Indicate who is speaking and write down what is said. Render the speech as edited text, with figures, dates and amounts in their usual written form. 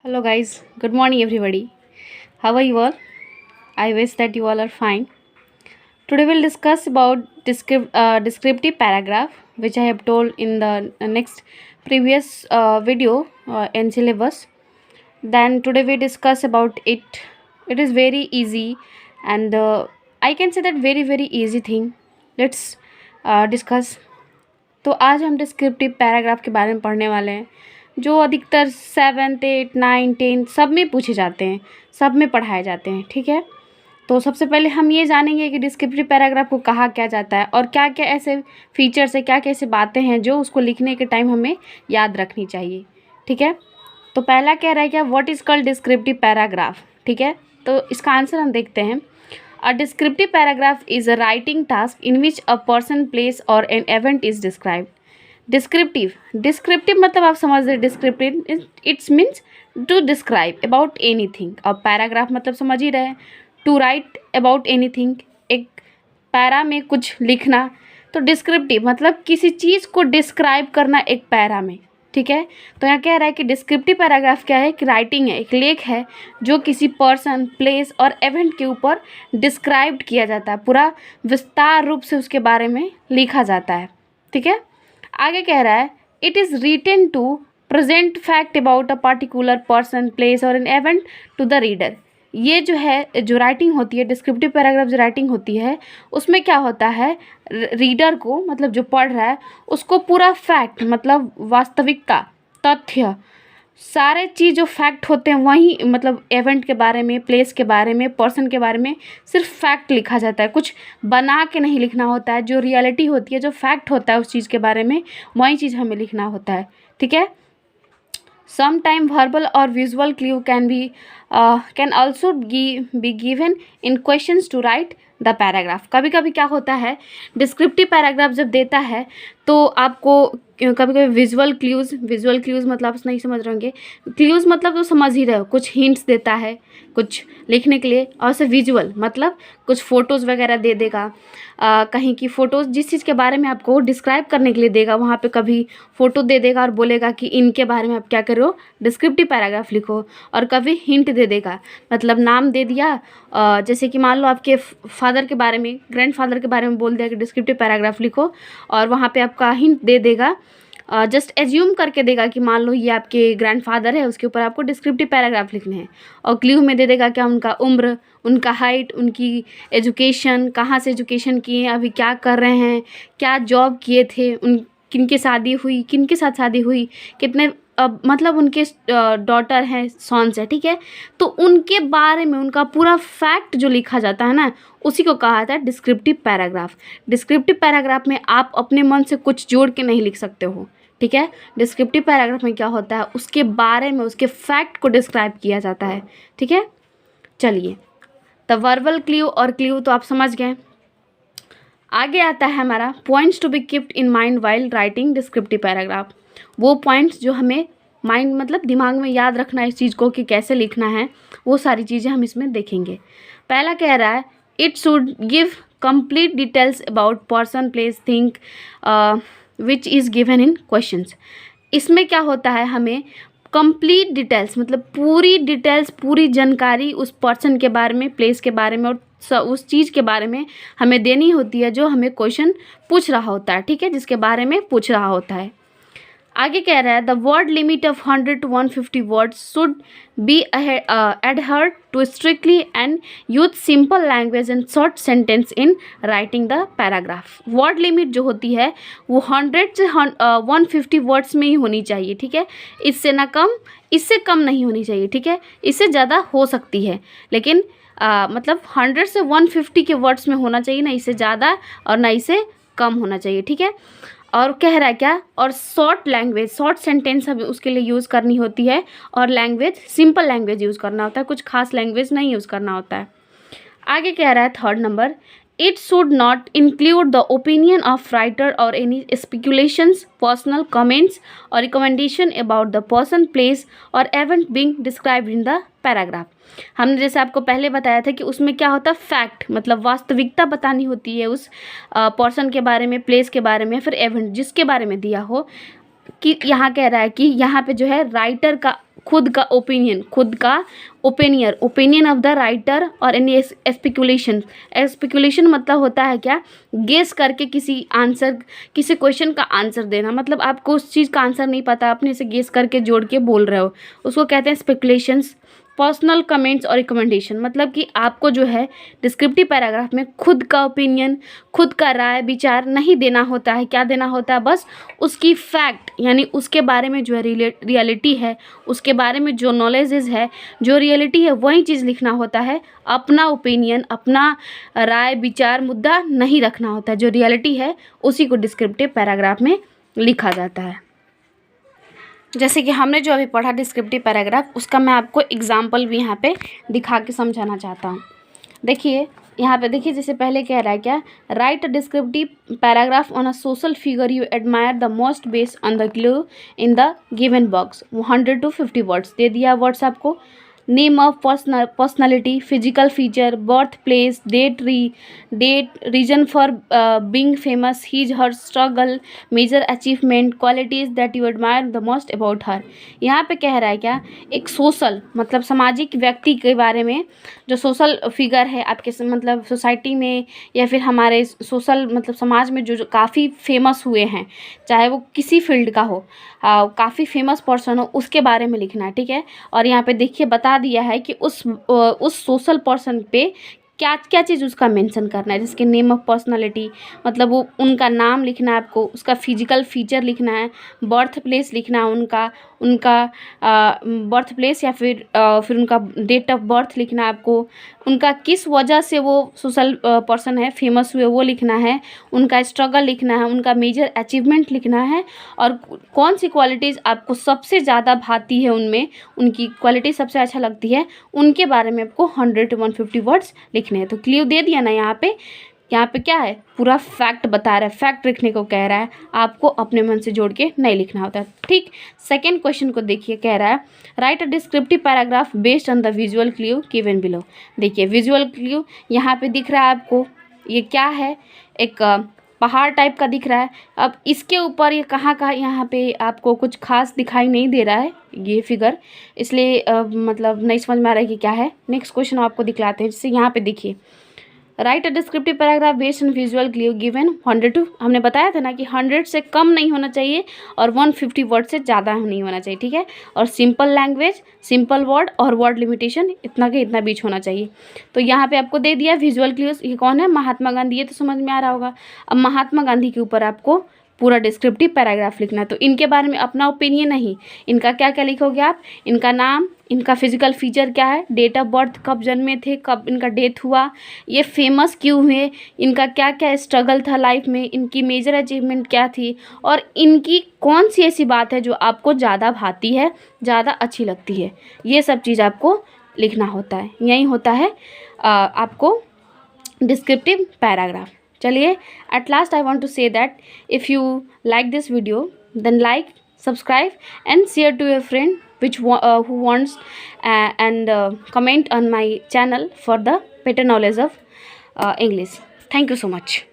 Speaker 1: Hello guys, good morning everybody. How are you all? I wish that you all are fine. Today we'll discuss about descriptive paragraph which I have told in the next previous video in syllabus. Then today we discuss about it. It is very easy and I can say that very easy thing. Let's discuss. तो आज हम descriptive paragraph के बारे में पढ़ने वाले हैं जो अधिकतर 7th 8th 9th 10th सब में पूछे जाते हैं, सब में पढ़ाए जाते हैं। ठीक है, तो सबसे पहले हम ये जानेंगे कि डिस्क्रिप्टिव पैराग्राफ को कहा क्या जाता है और क्या क्या ऐसे फीचर्स है, क्या क्या ऐसे बातें हैं जो उसको लिखने के टाइम हमें याद रखनी चाहिए। ठीक है, तो पहला कह रहा है क्या, what is called descriptive paragraph. ठीक है, तो इसका आंसर हम देखते हैं। A descriptive paragraph is a writing task in which a person, place or an event is described. Descriptive मतलब आप समझ रहे, descriptive it's means to describe about anything. अब पैराग्राफ मतलब समझ ही रहे, टू राइट अबाउट एनीथिंग, एक पैरा में कुछ लिखना। तो डिस्क्रिप्टिव मतलब किसी चीज़ को डिस्क्राइब करना एक पैरा में। ठीक है, तो यहाँ कह रहा है कि डिस्क्रिप्टिव पैराग्राफ क्या है कि राइटिंग है, एक लेख है जो किसी पर्सन, प्लेस और इवेंट के ऊपर डिस्क्राइब किया जाता है, पूरा विस्तार रूप से उसके बारे में लिखा जाता है। ठीक है, आगे कह रहा है it is written to present fact about a particular person, place और an event to the reader. ये जो है, जो राइटिंग होती है, डिस्क्रिप्टिव पैराग्राफ जो राइटिंग होती है उसमें क्या होता है, रीडर को मतलब जो पढ़ रहा है उसको पूरा फैक्ट मतलब वास्तविकता, तथ्य, सारे चीज़ जो फैक्ट होते हैं वहीं मतलब इवेंट के बारे में, प्लेस के बारे में, पर्सन के बारे में सिर्फ फैक्ट लिखा जाता है, कुछ बना के नहीं लिखना होता है। जो रियलिटी होती है, जो फैक्ट होता है उस चीज़ के बारे में, वही चीज़ हमें लिखना होता है। ठीक है, sometime verbal or visual clue can also be given in questions to write the paragraph. कभी कभी क्या होता है, डिस्क्रिप्टिव पैराग्राफ जब देता है तो आपको कभी कभी विजुअल क्ल्यूज़ मतलब आप नहीं समझ रहे होंगे, क्ल्यूज़ मतलब तो समझ ही रहे हो, कुछ हिंट्स देता है कुछ लिखने के लिए। और से विजुअल मतलब कुछ फ़ोटोज़ वगैरह दे देगा, कहीं की फ़ोटोज़ जिस चीज़ के बारे में आपको डिस्क्राइब करने के लिए देगा, वहाँ पे कभी फ़ोटो दे देगा और बोलेगा कि इनके बारे में आप क्या करो, डिस्क्रिप्टिव पैराग्राफ लिखो। और कभी हिंट दे देगा, मतलब नाम दे दिया, जैसे कि मान लो आपके फादर के बारे में, ग्रैंडफादर के बारे में बोल दिया कि डिस्क्रिप्टिव पैराग्राफ लिखो, और वहाँ पे आपका हिंट दे देगा, जस्ट एज्यूम करके देगा कि मान लो ये आपके ग्रैंडफादर है, उसके ऊपर आपको डिस्क्रिप्टिव पैराग्राफ लिखने हैं। और क्ल्यू में दे देगा क्या, उनका उम्र, उनका हाइट, उनकी एजुकेशन, कहाँ से एजुकेशन किए, अभी क्या कर रहे हैं, क्या जॉब किए थे, उन किनकी शादी हुई, किनके साथ शादी हुई, कितने मतलब उनके डॉटर हैं, सॉन्स है। ठीक है, तो उनके बारे में उनका पूरा फैक्ट जो लिखा जाता है ना, उसी को कहा जाता है डिस्क्रिप्टिव पैराग्राफ। डिस्क्रिप्टिव पैराग्राफ में आप अपने मन से कुछ जोड़ के नहीं लिख सकते हो। ठीक है, डिस्क्रिप्टिव पैराग्राफ में क्या होता है, उसके बारे में, उसके फैक्ट को डिस्क्राइब किया जाता है। ठीक है, चलिए, द वर्बल क्ल्यू और क्ल्यू तो आप समझ गए। आगे आता है हमारा points to be keeped in mind while writing descriptive paragraph. वो पॉइंट्स जो हमें माइंड मतलब दिमाग में याद रखना है इस चीज़ को कि कैसे लिखना है, वो सारी चीज़ें हम इसमें देखेंगे। पहला कह रहा है it should give complete details about person, place, thing which is given in questions. इसमें क्या होता है, हमें कंप्लीट डिटेल्स मतलब पूरी डिटेल्स, पूरी जानकारी उस पर्सन के बारे में, प्लेस के बारे में और उस चीज़ के बारे में हमें देनी होती है जो हमें क्वेश्चन पूछ रहा होता है। ठीक है, जिसके बारे में पूछ रहा होता है। आगे कह रहा है the word limit of 100 to 150 words should be adhered to strictly and use simple language and short sentence in writing the paragraph. Word limit जो होती है वो 100 से 150 वर्ड्स में ही होनी चाहिए। ठीक है, इससे ना कम, इससे कम नहीं होनी चाहिए। ठीक है, इससे ज़्यादा हो सकती है, लेकिन मतलब 100 से 150 के वर्ड्स में होना चाहिए, ना इससे ज़्यादा और ना इससे कम होना चाहिए। ठीक है, और कह रहा है क्या, और शॉर्ट लैंग्वेज, शॉर्ट सेंटेंस हमें उसके लिए यूज़ करनी होती है, और लैंग्वेज सिंपल लैंग्वेज यूज़ करना होता है, कुछ खास लैंग्वेज नहीं यूज़ करना होता है। आगे कह रहा है third number, it should not include the opinion of writer और एनी स्पेकुलेशंस, पर्सनल कमेंट्स और recommendation about the person, place और event being described in the paragraph. हमने जैसे आपको पहले बताया था कि उसमें क्या होता है, फैक्ट मतलब वास्तविकता बतानी होती है उस पर्सन के बारे में, प्लेस के बारे में, फिर इवेंट जिसके बारे में दिया हो। कि यहाँ कह रहा है कि यहाँ पे जो है राइटर का खुद का ओपिनियन, खुद का ओपिनियन ऑफ द राइटर और एनी स्पेकुलेशन। स्पेकुलेशन मतलब होता है क्या, गेस करके किसी क्वेश्चन का आंसर देना, मतलब आपको उस चीज़ का आंसर नहीं पता, अपने से गेस करके जोड़ के बोल रहे हो, उसको कहते हैं स्पेकुलेशंस। पर्सनल कमेंट्स और रिकमेंडेशन, मतलब कि आपको जो है डिस्क्रिप्टिव पैराग्राफ में खुद का ओपिनियन, खुद का राय विचार नहीं देना होता है। क्या देना होता है, बस उसकी फैक्ट, यानी उसके बारे में जो है रियलिटी है, उसके बारे में जो नॉलेजेस है, जो रियलिटी है, वही चीज़ लिखना होता है। अपना ओपिनियन, अपना राय विचार मुद्दा नहीं रखना होता है। जो रियलिटी है उसी को डिस्क्रिप्टिव पैराग्राफ में लिखा जाता है। जैसे कि हमने जो अभी पढ़ा डिस्क्रिप्टिव पैराग्राफ, उसका मैं आपको एग्जाम्पल भी यहाँ पे दिखा के समझाना चाहता हूँ। देखिए यहाँ पे, देखिए जैसे पहले कह रहा है क्या, write a descriptive paragraph on a social figure you admire the most based on the clue in the given box. 100 to 50 words दे दिया। वर्ड्स आपको name of personality, physical feature, birth place, date, reason for being famous, his her struggle, major achievement, qualities that you admire the most about her. यहाँ पे कह रहा है क्या, एक सोशल मतलब सामाजिक व्यक्ति के बारे में, जो सोशल फिगर है आपके मतलब सोसाइटी में या फिर हमारे सोशल मतलब समाज में जो काफ़ी फेमस हुए हैं, चाहे वो किसी फील्ड का हो, काफ़ी फेमस पर्सन हो, उसके बारे में लिखना है। ठीक है, और यहाँ पे देखिए बता दिया है कि उस सोशल पर्सन पे क्या क्या चीज़ उसका मेंशन करना है। जिसके नेम ऑफ पर्सनालिटी मतलब वो उनका नाम लिखना है आपको, उसका फिजिकल फीचर लिखना है, बर्थ प्लेस लिखना है, उनका बर्थ प्लेस या फिर उनका डेट ऑफ बर्थ लिखना है आपको, उनका किस वजह से वो सोशल पर्सन है फेमस हुए वो लिखना है, उनका स्ट्रगल लिखना है, उनका मेजर अचीवमेंट लिखना है, और कौन सी क्वालिटीज़ आपको सबसे ज़्यादा भाती है, उनमें उनकी क्वालिटी सबसे अच्छा लगती है, उनके बारे में आपको 100 to 150 वर्ड्स लिखने हैं। तो क्लियर दे दिया ना यहाँ पे क्या है, पूरा फैक्ट बता रहा है, फैक्ट लिखने को कह रहा है, आपको अपने मन से जोड़ के नहीं लिखना होता है। ठीक, सेकेंड क्वेश्चन को देखिए, कह रहा है right a descriptive paragraph based on the visual clue given below. देखिए विजुअल क्लू यहाँ पे दिख रहा है आपको, ये क्या है, एक पहाड़ टाइप का दिख रहा है। अब इसके ऊपर ये कहाँ यहाँ पे आपको कुछ खास दिखाई नहीं दे रहा है ये फिगर, इसलिए मतलब नहीं समझ में आ रहा है कि क्या है। नेक्स्ट क्वेश्चन आपको दिखलाते हैं। जैसे यहाँ पे देखिए, right a descriptive paragraph based on visual clue given 100 to, हमने बताया था ना कि 100 से कम नहीं होना चाहिए और 150 वर्ड से ज़्यादा नहीं होना चाहिए। ठीक है, और सिंपल लैंग्वेज, सिंपल वर्ड और वर्ड लिमिटेशन इतना के इतना बीच होना चाहिए। तो यहाँ पे आपको दे दिया विजुअल क्लूज, ये कौन है, महात्मा गांधी, ये तो समझ में आ रहा होगा। अब महात्मा गांधी के ऊपर आपको पूरा डिस्क्रिप्टिव पैराग्राफ लिखना है। तो इनके बारे में अपना ओपिनियन नहीं, इनका क्या क्या लिखोगे आप, इनका नाम, इनका फिजिकल फीचर क्या है, डेट ऑफ बर्थ, कब जन्मे थे, कब इनका डेथ हुआ, ये फेमस क्यों हुए, इनका क्या क्या स्ट्रगल था लाइफ में, इनकी मेजर अचीवमेंट क्या थी, और इनकी कौन सी ऐसी बात है जो आपको ज़्यादा भाती है, ज़्यादा अच्छी लगती है। ये सब चीज़ आपको लिखना होता है। यही होता है आपको डिस्क्रिप्टिव पैराग्राफ। चलिए, at last I want to say that if you like this video, then like, subscribe and share to your friend who wants and comment on my channel for the better knowledge of English. Thank you so much.